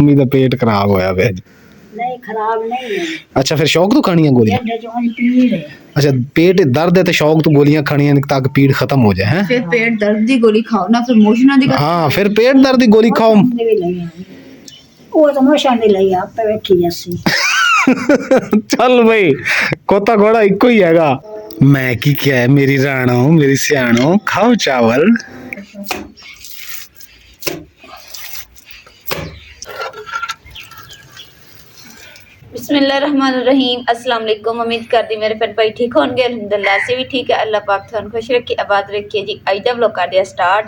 Mummy ਦਾ ਪੇਟ ਖਰਾਬ ਹੋਇਆ ਪਿਆ ਜੀ। नहीं खराब नहीं है, ਅੱਛਾ ਫਿਰ ਸ਼ੌਕ ਤੋਂ ਖਾਣੀਆਂ ਗੋਲੀਆਂ? पेट जो पीड़ है। ਅੱਛਾ पेट दर्द है तो शौक तो गोलियां खानी है ताकि पीड़ खत्म हो जाए हैं। फिर पेट दर्द दी गोली खाओ ना, फिर मोशन दी। हाँ फिर पेट दर्द की गोली खाओ। वो तो मोशन नहीं लगी, आप पे बैठी जैसी। चल भाई कोता घोड़ा इको ही हैगा। मैं की क्या है मेरी राणो मेरी सियाणो, खाओ चावल। बिस्मिल्लाहिर्रहमानिर्रहीम। अस्सलाम वालेकुम। उम्मीद करती मेरे भैन भाई ठीक होंगे। अल्हम्दुलिल्लाह से भी ठीक है। अल्लाह पाक तुहानू खुश रखे, आबाद रखे जी। अज दा व्लॉग कर दिया स्टार्ट।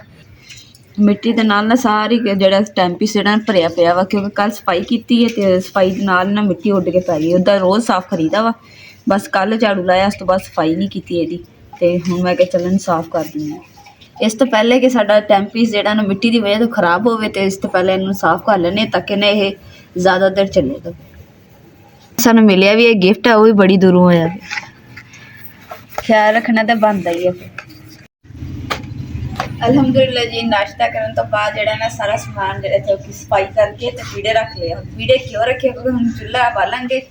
मिट्टी दे नाल ना सारी जेड़ा टैंपी सेड़ा भरिया पिया वा, क्योंकि कल सफाई कीती है ते सफाई दे नाल ना मिट्टी उड के पै गई। उदा रोज़ साफ करीदा वा, बस कल झाड़ू लाया, उस तो बाद सफाई नहीं की एदी ते हुण मैं कहा चलन साफ कर दी। इस तो पहले कि साडा टैंपी जेड़ा ना मिट्टी दी वजह तो खराब होवे ते इस तो पहले इनू साफ कर लेने ताकि ना ये ज़्यादा देर चले। तो सानू मिलिया भी एक गिफ्ट है, वो भी बड़ी दूरों होया। ख्याल रखना तो बनता ही है। अल्हम्दुलिल्लाह जी नाश्ता करने तो बाद जेड़ा ना सारा समान जेड़ा थे सफाई करके ते पीड़े रख लिया। पीड़े क्यों रखे क्योंकि हम चुल्हा बालांगे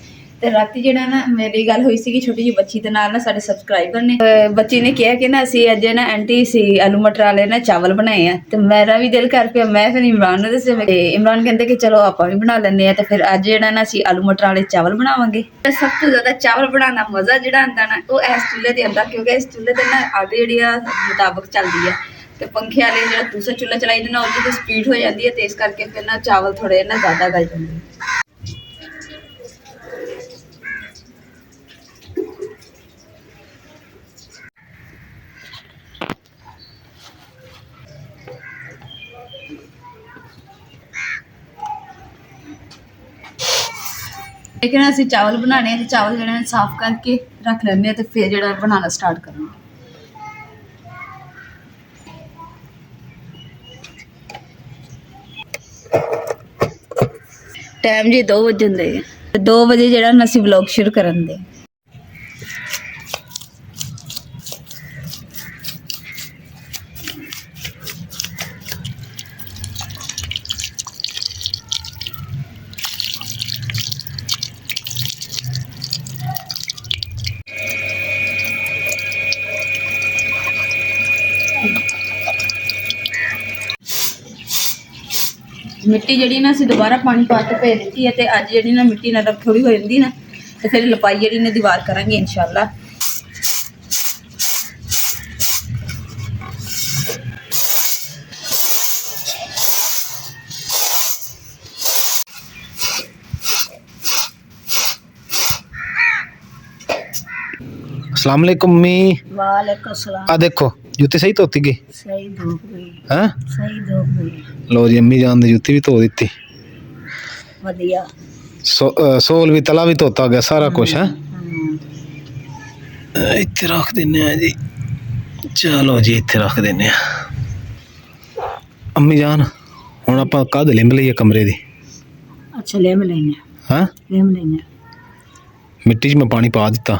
ते राती जेड़ा ना मेरी गल हुई सी छोटी जी बच्ची दे नाल ना साडे सबसक्राइबर ने बच्ची ने कहा कि ना असीं अज ना आंटी सी आलू मटर वाले ना चावल बनाए हैं, तो मेरा भी दिल कर पिया। मैं फिर इमरान ने दस्सिया ते इमरान कहंदे कि चलो आपां भी बना लैंदे आ। ते फिर अज जेड़ा ना असीं आलू मटर वाले चावल बनावांगे। सब तो ज़्यादा चावल बनाना मज़ा जेड़ा आंदा ना वो इस चुल्हे ते आंदा, क्योंकि इस चुल्हे ते ना अग जेहड़ी मुताबक चलदी है ते पंखे वाले जो दूसरा चुल्हा चलाई देना उसकी स्पीड हो जाती है, तो इस करके फिर ना चावल थोड़े ना ज़्यादा गल जाते हैं। लेकिन असं चावल बनाने तो चावल जो साफ करके रख लेंगे तो फिर जो बनाना स्टार्ट करना। टाइम जी 2 बजे 2 बजे जो असीं व्लॉग शुरू करन दे। मिट्टी जी ना असीं दोबारा पानी पा के भेज दी है, तो अज जी ना मिट्टी नरम थोड़ी हो जाती ना तो फिर लपाई जी ने दीवार करांगे इंशाअल्लाह। अस्सलाम वालेकुम मम्मी। वालेकुम सलाम। आ देखो जूती सही धोती गई? सही धोप गई, हैं? सही धोप गई। लो जी अम्मी जान दी जूती भी धो दी। वधिया सोल भी तला भी धोता गया सारा कुछ है। इत्थे रख दिन्ने आ जी। चलो जी इत्थे रख दिन्ने आ। अम्मी जान हुण आपां कद लिंब लईए कमरे दी? अच्छा लेम लेने, हाँ लेम लेने। मिट्टी च मैं पानी पा दिता।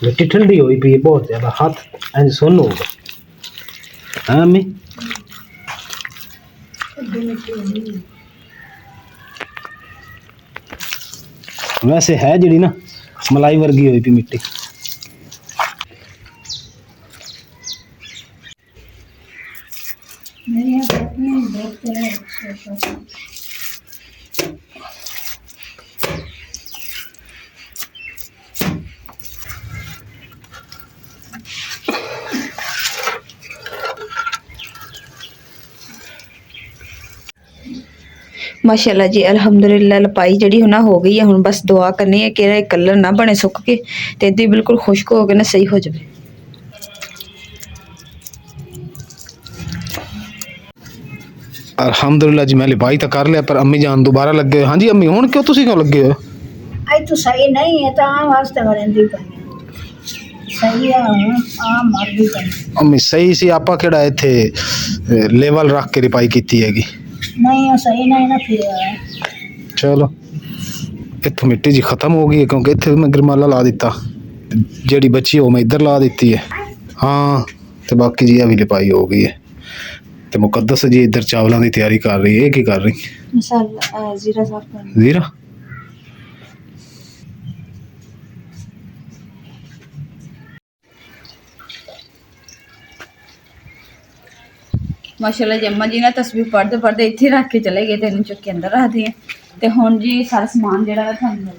मिट्टी ठंडी हुई पी बहुत ज्यादा, हाथ इंज सुन्न हो गए। हाँ अम्मी वैसे है जी ना मलाई वर्गी हुई पी मिट्टी। माशाल्लाह जी अल्हम्दुलिल्लाह लपाई जी होना हो गई है। हुण बस दुआ करनी है कि कलर ना बने सुक के ते इदी बिल्कुल खुश्क हो के ना सही हो जाए। अल्हम्दुलिल्लाह जी मैं लिपाई तो कर लिया पर अम्मी जान दोबारा लगे। हाँ जी अम्मी हुण क्यों तुसीं क्यों लगे हो? आई तो सही नहीं है तो आम वास्ते वरंदी पई सही है। आम मर भी पई अम्मी सही सी आपा केड़ा इत्थे लेवल रख के रिपाई कीती हैगी। नहीं सही नहीं ना फिर चलो ਇੱਥੋਂ ਮਿੱਟੀ ਜੀ ਖਤਮ ਹੋ ਗਈ ਹੈ ਕਿਉਂਕਿ ਇੱਥੇ ਮੈਂ ਗਰਮਾਲਾ ਲਾ ਦਿੱਤਾ, ਜਿਹੜੀ ਬਚੀ ਉਹ ਮੈਂ ਇੱਧਰ ਲਾ ਦਿੱਤੀ ਹੈ। ਹਾਂ ਤੇ ਬਾਕੀ ਜੀ ਆ ਵੀ ਲਿਪਾਈ ਹੋ ਗਈ ਹੈ ਤੇ ਮੁਕੱਦਸ ਜੀ ਇੱਧਰ ਚਾਵਲਾਂ ਦੀ ਤਿਆਰੀ ਕਰ ਰਹੀ ਹੈ। ਇਹ ਕੀ ਕਰ ਰਹੀ? ਮਸਾਲਾ ਜ਼ੀਰਾ ਸਾਫ ਕਰਨਾ। ਜ਼ੀਰਾ ਮਾਸ਼ਾਅੱਲਾ ਜੰਮਾ ਜੀ ਨਾ ਤਸਬੀਹ ਪੜ੍ਹਦੇ ਪੜ੍ਹਦੇ ਇੱਥੇ ਰੱਖ ਕੇ ਚਲੇ ਗਏ ਤੇ ਇਹਨੂੰ ਚੁੱਕ ਕੇ ਅੰਦਰ ਰੱਖਦੇ ਆ। ਤੇ ਹੁਣ ਜੀ ਸਾਰਾ ਸਮਾਨ ਜਿਹੜਾ ਮੈਂ ਤੁਹਾਨੂੰ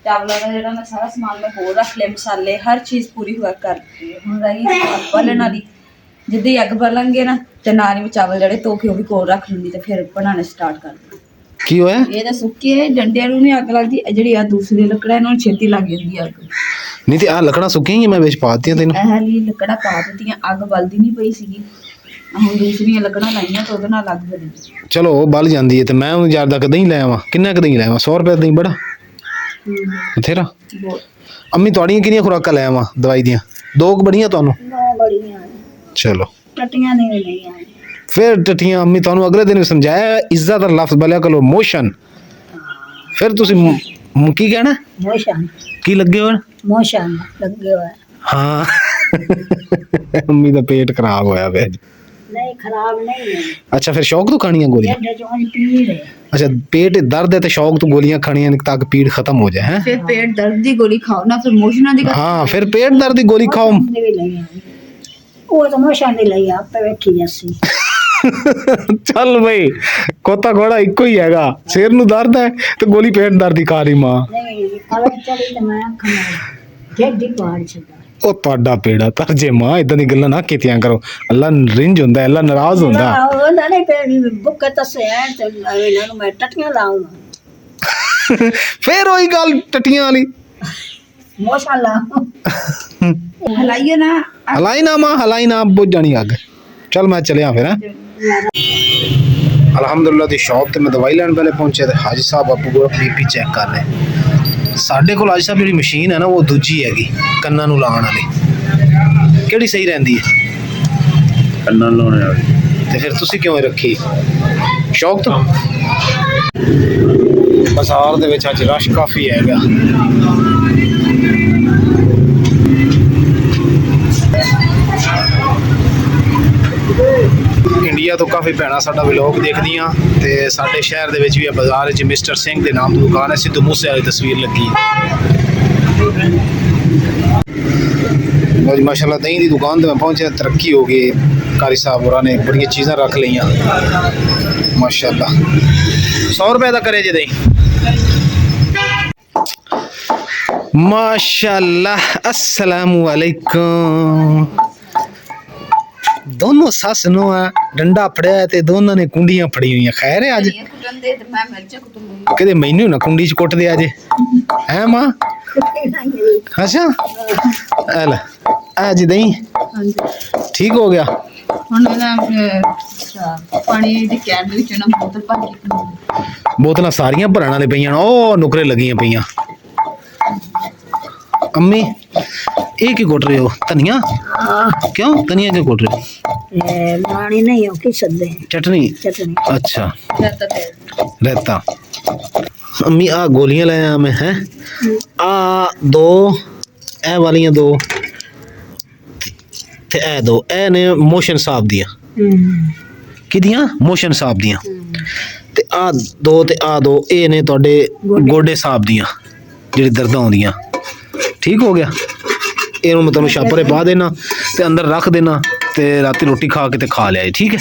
ਚਾਵਲਾਂ ਦਾ ਜਿਹੜਾ ਮੈਂ ਸਾਰਾ ਸਮਾਨ ਮੈਂ ਹੋਰ ਰੱਖ ਲਿਆ, ਮਸਾਲੇ ਹਰ ਚੀਜ਼ ਪੂਰੀ ਹੋਇਆ ਕਰ ਦਿੱਤੀ ਹੈ। ਹੁਣ ਰਹੀ ਅੱਗ ਬਾਲਣ ਵਾਲੀ, ਜਿੱਦਾਂ ਹੀ ਅੱਗ ਬਾਲਾਂਗੇ ਨਾ ਤੇ ਨਾਲ ਹੀ ਮੈਂ ਚਾਵਲ ਜਿਹੜੇ ਧੋ ਕੇ ਉਹ ਵੀ ਕੋਲ ਰੱਖ ਲੂੰਗੀ ਤੇ ਫਿਰ ਬਣਾਉਣੇ ਸਟਾਰਟ ਕਰ ਦੂੰਗੀ। ਕੀ ਹੋਇਆ? ਇਹ ਤਾਂ ਸੁੱਕੇ ਡੰਡਿਆਂ ਨੂੰ ਨਹੀਂ ਅੱਗ ਲੱਗਦੀ, ਇਹ ਜਿਹੜੀ ਆ ਦੂਸਰੀ ਲੱਕੜਾਂ ਇਹਨਾਂ ਨੂੰ ਛੇਤੀ ਲੱਗ ਜਾਂਦੀ ਆ ਅੱਗ। ਨਹੀਂ ਤੇ ਆਹ ਲੱਕੜਾਂ ਸੁੱਕੀਆਂ ਹੀ ਮੈਂ ਵਿੱਚ ਪਾ ਦਿੱਤੀਆਂ ਤੈਨੂੰ। ਇਹ ਲਈ ਲੱਕੜਾਂ ਪਾ ਦਿੱਤੀਆਂ, ਅੱਗ ਬਲਦੀ ਨਹੀਂ ਪਈ ਸੀਗੀ। ਹੁਣ ਦੂਸਰੀਆਂ ਲੱਕੜਾਂ ਲਾਈਆਂ ਤਾਂ ਉਹਦੇ ਨਾਲ ਅੱਗ ਬਲੀ। ਚਲੋ ਉਹ ਬਲ ਜਾਂਦੀ ਹੈ ਤੇ ਮੈਂ ਉਹਨੂੰ ਯਾਰ ਦਾ ਕਦੇ ਹੀ ਲੈ ਆਵਾਂ। ਕਿੰਨਾ ਕਦੇ ਹੀ ਲੈ ਆਵਾਂ? 100 ਰੁਪਏ ਦਾ ਹੀ ਬੜਾ ਬਥੇਰਾ। ਅੰਮੀ ਤੁਹਾਡੀਆਂ ਕਿੰਨੀਆਂ ਖੁਰਾਕਾਂ ਲੈ ਆਵਾਂ ਦਵਾਈ ਦੀਆਂ? 2 ਬੜੀਆਂ ਤੁਹਾਨੂੰ? 9 ਬੜੀਆਂ ਚਲੋ ਟੱਟੀਆਂ ਨਹੀਂ ਲਈਆਂ। ਫਿਰ ਟੱਟੀਆਂ ਅੰਮੀ ਤੁਹਾਨੂੰ ਅਗਲੇ ਦਿਨ ਵੀ ਸਮਝਾਇਆ, ਇੱਜ਼ਤ ਦਾ ਲਫ਼ਜ਼ ਬੋਲਿਆ ਕਰੋ ਮੋਸ਼ਨ। ਫਿਰ ਤੁਸੀਂ ਕੀ ਕਹਿਣਾ? ਮੋਸ਼ਨ। ਕੀ ਲੱਗੇ ਹੋਣ? ਮੋਸ਼ਨ ਲੱਗੇ ਹੋਏ। ਹਾਂ ਅੰਮੀ ਦਾ ਪੇਟ ਖਰਾਬ ਹੋਇਆ ਪਿਆ ਜੀ। ਨਹੀਂ ਖਰਾਬ ਨਹੀਂ ਹੈ। ਅੱਛਾ ਫਿਰ ਸ਼ੌਕ ਤੋਂ ਖਾਣੀਆਂ ਗੋਲੀਆਂ? ਢਿੱਡ ਚੋਂ ਪੀੜ ਹੈ। ਅੱਛਾ ਪੇਟ ਦਰਦ ਹੈ ਤੇ ਸ਼ੌਕ ਤੋਂ ਗੋਲੀਆਂ ਖਾਣੀਆਂ ਤਾਂ ਕਿ ਪੀੜ ਖਤਮ ਹੋ ਜਾਏ ਹੈ। ਫਿਰ ਪੇਟ ਦਰਦ ਦੀ ਗੋਲੀ ਖਾਓ ਨਾ, ਫਿਰ ਮੋਸ਼ਨਾਂ ਦੀ। ਹਾਂ ਫਿਰ ਪੇਟ ਦਰਦ ਦੀ ਗੋਲੀ ਖਾਓ। ਉਹ ਤਾਂ ਮੋਸ਼ਨ ਦੀ ਲਈ ਆਪੇ ਵੇਖੀ ਜਾਸੀ। ਚੱਲ ਬਈ ਕੋਤਾ ਘੋੜਾ ਇੱਕੋ ਹੀ ਹੈਗਾ। ਸਿਰ ਨੂੰ ਦਰਦ ਹੈ ਤੇ ਗੋਲੀ ਪੇਟ ਦਰਦ ਦੀ ਖਾ ਰਹੀ ਮਾਂ। ਨਹੀਂ ਅਲੱਗ ਚੜੀ ਤੇ ਮੈਂ ਖਾਣਾ ਜੱਡੀ ਪਾੜ ਛੱਡਾ। ਉਹ ਤੁਹਾਡਾ ਪੇੜਾ ਤਰਜੇ ਮਾਂ, ਇਦਾਂ ਦੀ ਗੱਲਾਂ ਨਾ ਕੀਤੀਆਂ ਕਰੋ। ਅੱਲਾ ਰਿੰਜ ਹੁੰਦਾ, ਅੱਲਾ ਨਾਰਾਜ਼ ਹੁੰਦਾ। ਉਹ ਨਹੀਂ ਪੇੜ ਬੁੱਕ ਤਸੇ ਤੇ ਇਹਨਾਂ ਨੂੰ ਮੈਂ ਟੱਟੀਆਂ ਲਾਉਂਗਾ। ਫਿਰ ਉਹੀ ਗੱਲ ਟੱਟੀਆਂ ਵਾਲੀ। ਮੋਸ਼ਾਅੱਲਾ ਹਲਾਈਏ ਨਾ। ਹਲਾਈ ਨਾ ਮਾਂ, ਹਲਾਈ ਨਾ, ਬੁੱਝ ਜਾਣੀ ਅੱਗ। ਚੱਲ ਮੈਂ ਚਲਿਆ ਫਿਰ। ਅਲਹਮਦੁਲਿਲਾ ਦੀ ਸ਼ੌਪ ਤੇ ਮੈਂ ਦਵਾਈ ਲੈਣ ਪਹਿਲੇ ਪਹੁੰਚਿਆ ਤੇ ਹਾਜੀ ਸਾਹਿਬ ਆਪੂ ਕੋਲ BP ਚੈੱਕ ਕਰ ਰਹੇ। ਸਾਡੇ ਕੋਲ ਹਾਜੀ ਸਾਹਿਬ ਜਿਹੜੀ ਮਸ਼ੀਨ ਹੈ ਨਾ ਉਹ ਦੂਜੀ ਹੈਗੀ, ਕੰਨਾਂ ਨੂੰ ਲਾਉਣ ਵਾਲੀ। ਕਿਹੜੀ ਸਹੀ ਰਹਿੰਦੀ ਹੈ? ਕੰਨਾਂ ਲਾਉਣੇ ਵਾਲੀ। ਤੇ ਫਿਰ ਤੁਸੀਂ ਕਿਉਂ ਰੱਖੀ? ਸ਼ੌਕ ਤੋਂ? ਬਾਜ਼ਾਰ ਦੇ ਵਿੱਚ ਅੱਜ ਰਸ਼ ਕਾਫੀ ਹੈਗਾ। ਇੰਡੀਆ ਤੋਂ ਕਾਫੀ ਭੈਣਾਂ ਸਾਡਾ ਵਲੌਗ ਦੇਖਦੀਆਂ ਤੇ ਸਾਡੇ ਸ਼ਹਿਰ ਦੇ ਵਿੱਚ ਵੀ ਬਾਜ਼ਾਰ ਵਿੱਚ ਮਿਸਟਰ ਸਿੰਘ ਦੇ ਨਾਮ ਦੀ ਦੁਕਾਨ ਹੈ, ਸਿੱਧੂ ਮੂਸੇ ਵਾਲੀ ਤਸਵੀਰ ਲੱਗੀ। ਲਓ ਜੀ ਮਾਸ਼ਾਅੱਲਾ ਦਹੀਂ ਦੀ ਦੁਕਾਨ ਤੇ ਮੈਂ ਪਹੁੰਚਿਆ, ਤਰੱਕੀ ਹੋ ਗਈ। ਕਾਰੀ ਸਾਹਿਬ ਹੋਰਾਂ ਨੇ ਬੜੀਆਂ ਚੀਜ਼ਾਂ ਰੱਖ ਲਈਆਂ ਮਾਸ਼ਾਅੱਲਾ। 100 ਰੁਪਏ ਦਾ ਕਰੇ ਜੇ ਦਹੀਂ ਮਾਸ਼ਾਅੱਲਾ। अस्सलामु अलैकुम। दोनों सस नो डंडा फड़िया ते दोनों ने कुंडियां फड़ी हुई। खैर है अज कदे मैनू ना कुंडी च कुट दे अज है मां। अच्छा अज दही ठीक हो गया। बोतल सारिया भरन वाले पईयां ओ नुकरे लगियां पईयां। अम्मी ये की कुट रहे हो? धनिया? क्यों धनिया क्यों कुट रहे हो? लानी नहीं हो कि सदे चटनी। चटनी अच्छा रहता। अम्मी आ गोलियां लाया मैं हैं आ 2 ए वालियां 2 ते ए 2 ए ने मोशन साहब दियां किदियां मोशन साहब दियां ते आ 2 ते आ 2 ए ने तोड़े गोडे साहब दियां जेड़ी दर्दां होंदियां। ठीक हो गया। ਇਹਨੂੰ ਮੈਂ ਤੁਹਾਨੂੰ ਛਾਪਰੇ ਪਾ ਦੇਣਾ ਤੇ ਅੰਦਰ ਰੱਖ ਦੇਣਾ ਤੇ ਰਾਤੀ ਰੋਟੀ ਖਾ ਕੇ ਤੇ ਖਾ ਲਿਆ ਜੀ। ਠੀਕ ਹੈ।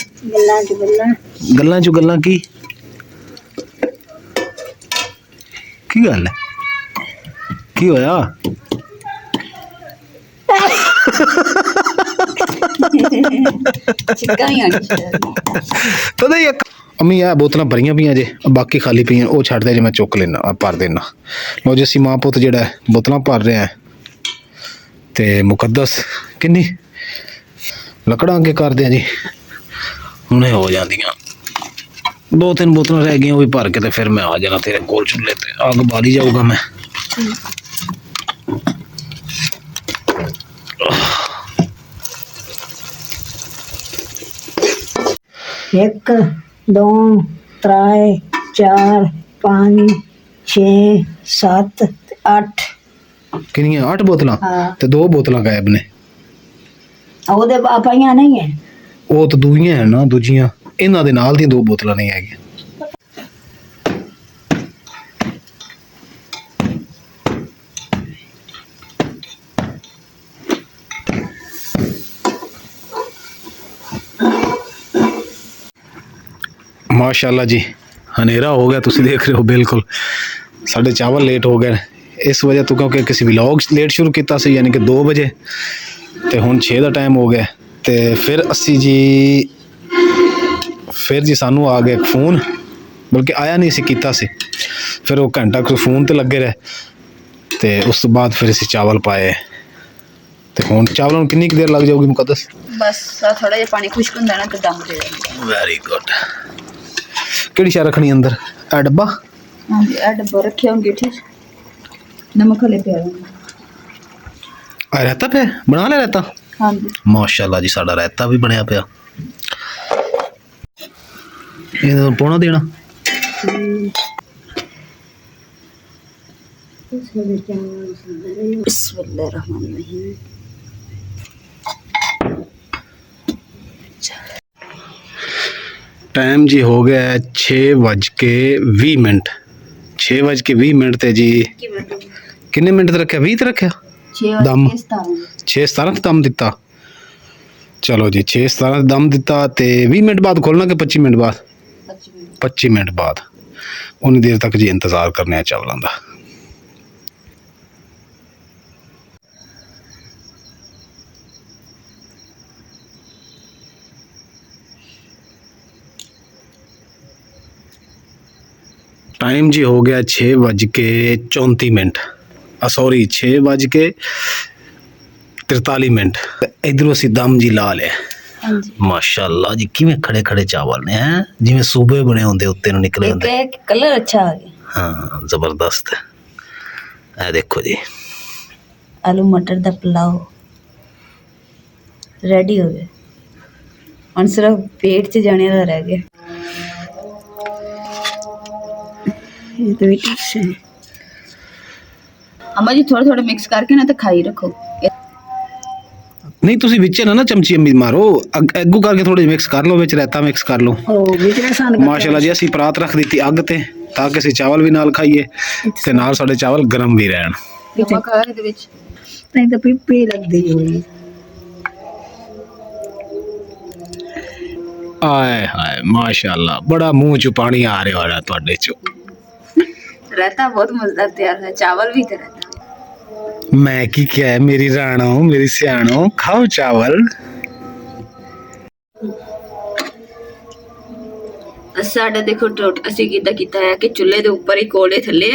ਗੱਲਾਂ ਚ ਗੱਲਾਂ ਕੀ ਗੱਲ ਹੈ? ਕੀ ਹੋਇਆ? ਤਦੇ ਇੱਕ ਅਮੀ ਆ ਬੋਤਲਾਂ ਭਰੀਆਂ ਪਈਆਂ ਜੇ, ਬਾਕੀ ਖਾਲੀ ਪਈਆਂ ਉਹ ਛੱਡ ਦੇ ਜੇ, ਮੈਂ ਚੁੱਕ ਲੈਣਾ ਭਰ ਦੇਣਾ। ਲੋ ਜੀ ਅਸੀਂ ਮਾਂ ਪੁੱਤ ਜਿਹੜਾ ਬੋਤਲਾਂ ਭਰ ਰਿਹਾ ਤੇ ਮੁਕੱਦਸ ਕਿੰਨੀ ਲੱਕੜਾਂ ਅੱਗੇ ਕਰਦੇ ਆ ਜੀ, ਹੁਣੇ ਹੋ ਜਾਂਦੀਆਂ। 2-3 ਬੋਤਲਾਂ ਰਹਿ ਗਈਆਂ ਉਹ ਵੀ ਭਰ ਕੇ ਤੇ ਫਿਰ ਮੈਂ ਆ ਜਾਣਾ ਤੇਰੇ ਕੋਲ ਚੁੱਲ੍ਹੇ ਤੇ, ਅੱਗ ਬਾਲੀ ਜਾਊਗਾ ਮੈਂ। एक 2 3 4 5 6 7 8 ਕਿੰਨੀਆਂ 8 ਬੋਤਲਾਂ ਹਾਂ ਤੇ 2 ਬੋਤਲਾਂ ਗਾਇਬ ਨੇ। ਉਹਦੇ ਪਾਪਾਈਆਂ ਨਹੀਂ ਹੈ। ਉਹ ਤਾਂ ਦੂਈਆਂ ਹੈ ਨਾ, ਦੂਜੀਆਂ ਇਹਨਾਂ ਦੇ ਨਾਲ ਦੀਆਂ 2 ਬੋਤਲਾਂ ਨਹੀਂ ਹੈਗੀਆਂ। माशाल्लाह जी हनेरा हो गया, तुसी देख रहे हो बिल्कुल साढ़े चावल लेट हो गए इस वजह तो, क्योंकि किसी व्लॉग लेट शुरू किया से यानी कि 2 बजे तो हुण 6 का टाइम हो गया। तो फिर असी जी सानू आ गया एक फ़ोन, बल्कि आया नहीं सी कीता सी, फिर वो घंटा कोई फ़ोन तो लगे रहे तो उस तो बाद फिर असी चावल पाए। तो हुण चावलों कितनी देर लग जाऊगी मुकद्दस? बस थोड़ा जिहा पानी खुश्क हुंदा ना तो दम दे देंगे। Very good. किहड़ी शै रखनी अंदर? ए डब्बा? हाँ जी, ए डब्बा रखे होंगे ठीक, नमक हले पिया होगा। आ रायता पे बना लिया रायता? हाँ जी माशाल्लाह जी साडा रायता भी बनया पिया। इहदा पौना देना बिस्मिल्लाहिर्रहमानिर्रहीम। टाइम जी हो गया है 6:20। 6:20 ते जी किन्ने मिनट ते रखा? 20 ते रखा दम? 6:17 ते दम दिता। चलो जी 6:17 दम दिता ते 20 मिनट बाद खोलना कि 25 मिनट बाद? 25 मिनट बाद। उन्नी देर तक जी इंतज़ार करने चावलों का। टाइम जी हो गया 6:34। सॉरी 6:43। इधरों असी दम जी ला लिया। हाँ जी माशाल्लाह जी किवें खड़े खड़े चावल ने हैं, जिवें सूबे बने होंदे उत्ते नु निकले होंदे। एक कलर अच्छा आ गया। हाँ जबरदस्त है। ए देखो जी आलू मटर दा पुलाव रेडी हो गया, हुण सिर्फ पेट च जाने दा रह गया। ये तो ठीक है अम्मा जी, थोड़ा थोड़ा मिक्स करके ना तो खाई रखो। नहीं तुसी विच ना चमची अम्मी मारो, अग्गू करके थोड़े मिक्स कर लो, विच रायता मिक्स कर लो। माशाल्लाह जी असी परात रख दी अग ते ताकि असी चावल भी नाल खाइए ते नाल साडे चावल गरम भी रहन। नमक आ इहदे विच नहीं तो पिप्पी लगदी होई। आए हाय माशाल्लाह बड़ा मुंह चो पानी आ रहा है तुहाडे चो। रायता बहुत मजेदार तैयार है, चावल भी थे रायता। मैं की क्या है मेरी राणो मेरी सियाणो, खाओ चावल। साडा देखो टोट असी किदा कीता है कि चुल्हे दे ऊपर ही कोले थल्ले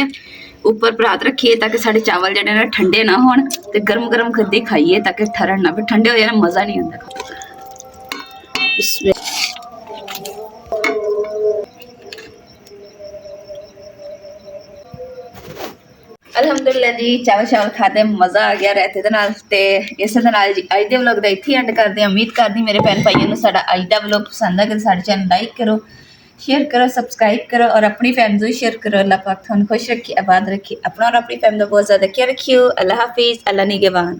ऊपर परात रखिए ताकि साडे चावल जेडे ना ठंडे ना होण ते गरम गरम खद्दी खाइए ताकि ठरन ना, फिर ठंडे हो जाए ना मजा नहीं आंदा। अलहमदुलिल्लाह जी चावल चावल खाते मज़ा आ गया रायते दे नाल ते इस दे नाल जी अज दे व्लॉग दा इत्थे एंड करदे हां। उम्मीद करदी मेरे भैन भाइयों नूं साडा अज दा व्लॉग पसंद आ गया। साडे चैनल लाइक करो, शेयर करो, सबसक्राइब करो और अपनी फैमिली नूं शेयर करो। अल्लाह पाक तुहानूं खुश रखे, आबाद रखे, अपना और अपनी फैमिली दा बहुत ज़्यादा केयर रखियो। अल्लाह हाफिज़, अल्लाह निगहबान।